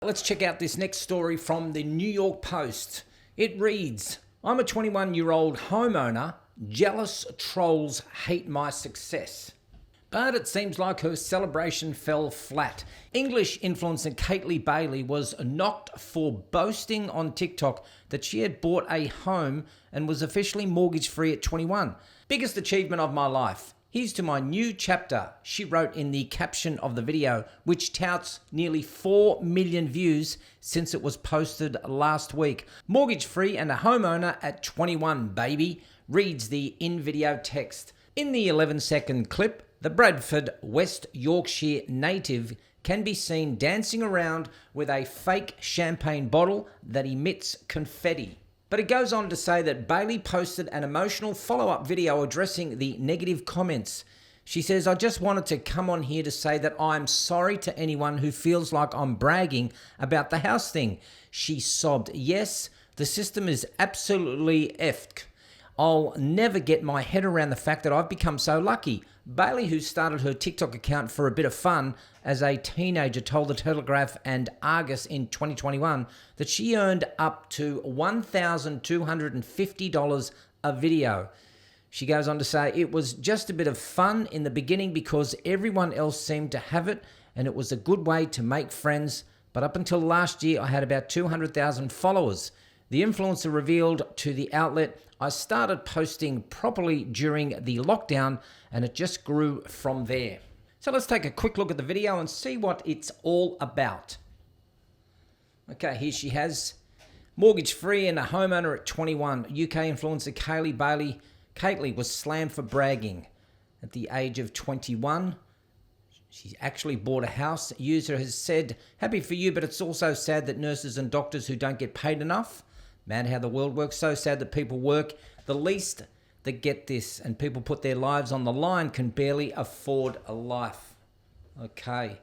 Let's check out this next story from the New York Post. It reads, I'm a 21-year-old homeowner. Jealous trolls hate my success. But it seems like her celebration fell flat. English influencer Caitlin Bailey was knocked for boasting on TikTok that she had bought a home and was officially mortgage-free at 21. Biggest achievement of my life. Here's to my new chapter, she wrote in the caption of the video, which touts nearly 4 million views since it was posted last week. Mortgage-free and a homeowner at 21, baby, reads the in-video text. In the 11-second clip, the Bradford, West Yorkshire native can be seen dancing around with a fake champagne bottle that emits confetti. But it goes on to say that Bailey posted an emotional follow-up video addressing the negative comments. She says, I just wanted to come on here to say that I'm sorry to anyone who feels like I'm bragging about the house thing. She sobbed, yes, the system is absolutely effed. I'll never get my head around the fact that I've become so lucky. Bailey, who started her TikTok account for a bit of fun as a teenager, told The Telegraph and Argus in 2021 that she earned up to $1,250 a video. She goes on to say, it was just a bit of fun in the beginning because everyone else seemed to have it and it was a good way to make friends. But up until last year, I had about 200,000 followers. The influencer revealed to the outlet, I started posting properly during the lockdown and it just grew from there. So let's take a quick look at the video and see what it's all about. Okay, here she has. Mortgage free and a homeowner at 21. UK influencer Caitlin was slammed for bragging. At the age of 21, she actually bought a house. User has said, happy for you, but it's also sad that nurses and doctors who don't get paid enough. Mad how the world works. So sad that people work the least that get this and people put their lives on the line can barely afford a life. Okay.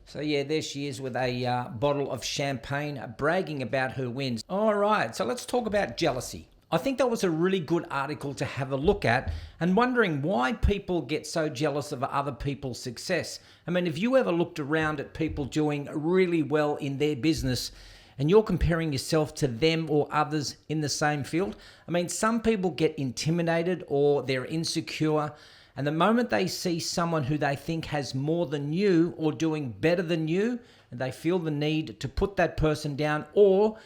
So yeah, there she is with a bottle of champagne bragging about her wins. All right, so let's talk about jealousy. I think that was a really good article to have a look at and wondering why people get so jealous of other people's success. I mean, have you ever looked around at people doing really well in their business and you're comparing yourself to them or others in the same field? I mean, some people get intimidated or they're insecure, and the moment they see someone who they think has more than you or doing better than you, and they feel the need to put that person down, or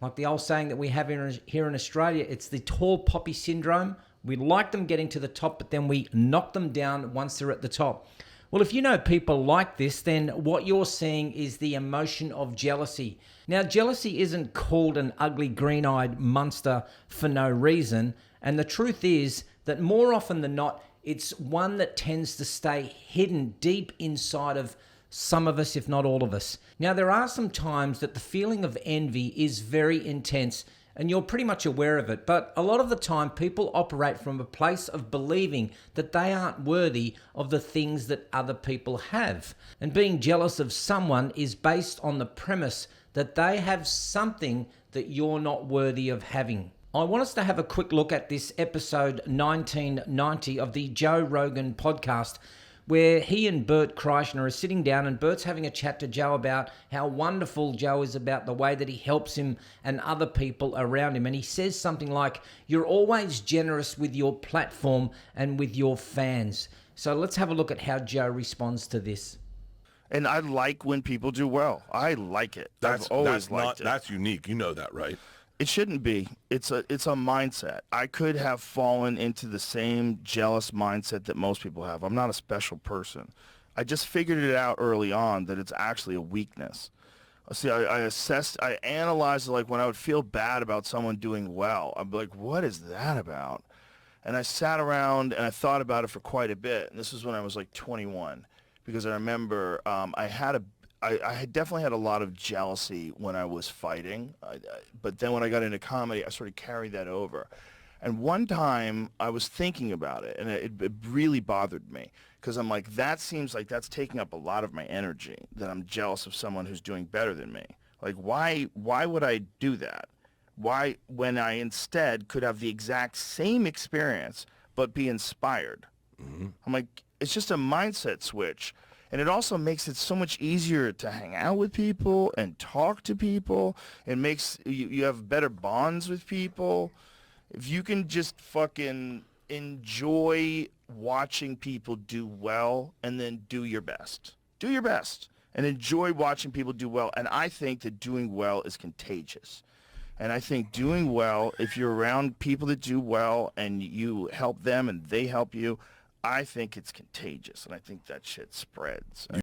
like the old saying that we have here in Australia, it's the tall poppy syndrome. We like them getting to the top, but then we knock them down once they're at the top. Well, if you know people like this, then what you're seeing is the emotion of jealousy. Now, jealousy isn't called an ugly green-eyed monster for no reason. And the truth is that more often than not, it's one that tends to stay hidden deep inside of some of us, if not all of us. Now, there are some times that the feeling of envy is very intense and you're pretty much aware of it. But a lot of the time, people operate from a place of believing that they aren't worthy of the things that other people have. And being jealous of someone is based on the premise that they have something that you're not worthy of having. I want us to have a quick look at this episode 1990 of the Joe Rogan podcast, where he and Bert Kreischer are sitting down and Bert's having a chat to Joe about how wonderful Joe is about the way that he helps him and other people around him. And he says something like, you're always generous with your platform and with your fans. So let's have a look at how Joe responds to this. And I like when people do well. I like it. I've always liked it. That's unique. You know that, right? It shouldn't be. It's a mindset. I could have fallen into the same jealous mindset that most people have. I'm not a special person. I just figured it out early on that it's actually a weakness. See, I analyzed, like when I would feel bad about someone doing well, I'd be like, what is that about? And I sat around and I thought about it for quite a bit. And this was when I was like 21, because I remember I had definitely had a lot of jealousy when I was fighting, but then when I got into comedy, I sort of carried that over. And one time I was thinking about it, and it really bothered me, because I'm like, that seems like that's taking up a lot of my energy, that I'm jealous of someone who's doing better than me. Like, why would I do that? Why, when I instead could have the exact same experience, but be inspired? Mm-hmm. I'm like, it's just a mindset switch. And it also makes it so much easier to hang out with people and talk to people. It makes you have better bonds with people. If you can just fucking enjoy watching people do well and then do your best. Do your best and enjoy watching people do well. And I think that doing well is contagious. And I think doing well, if you're around people that do well and you help them and they help you, I think it's contagious. And I think that shit spreads.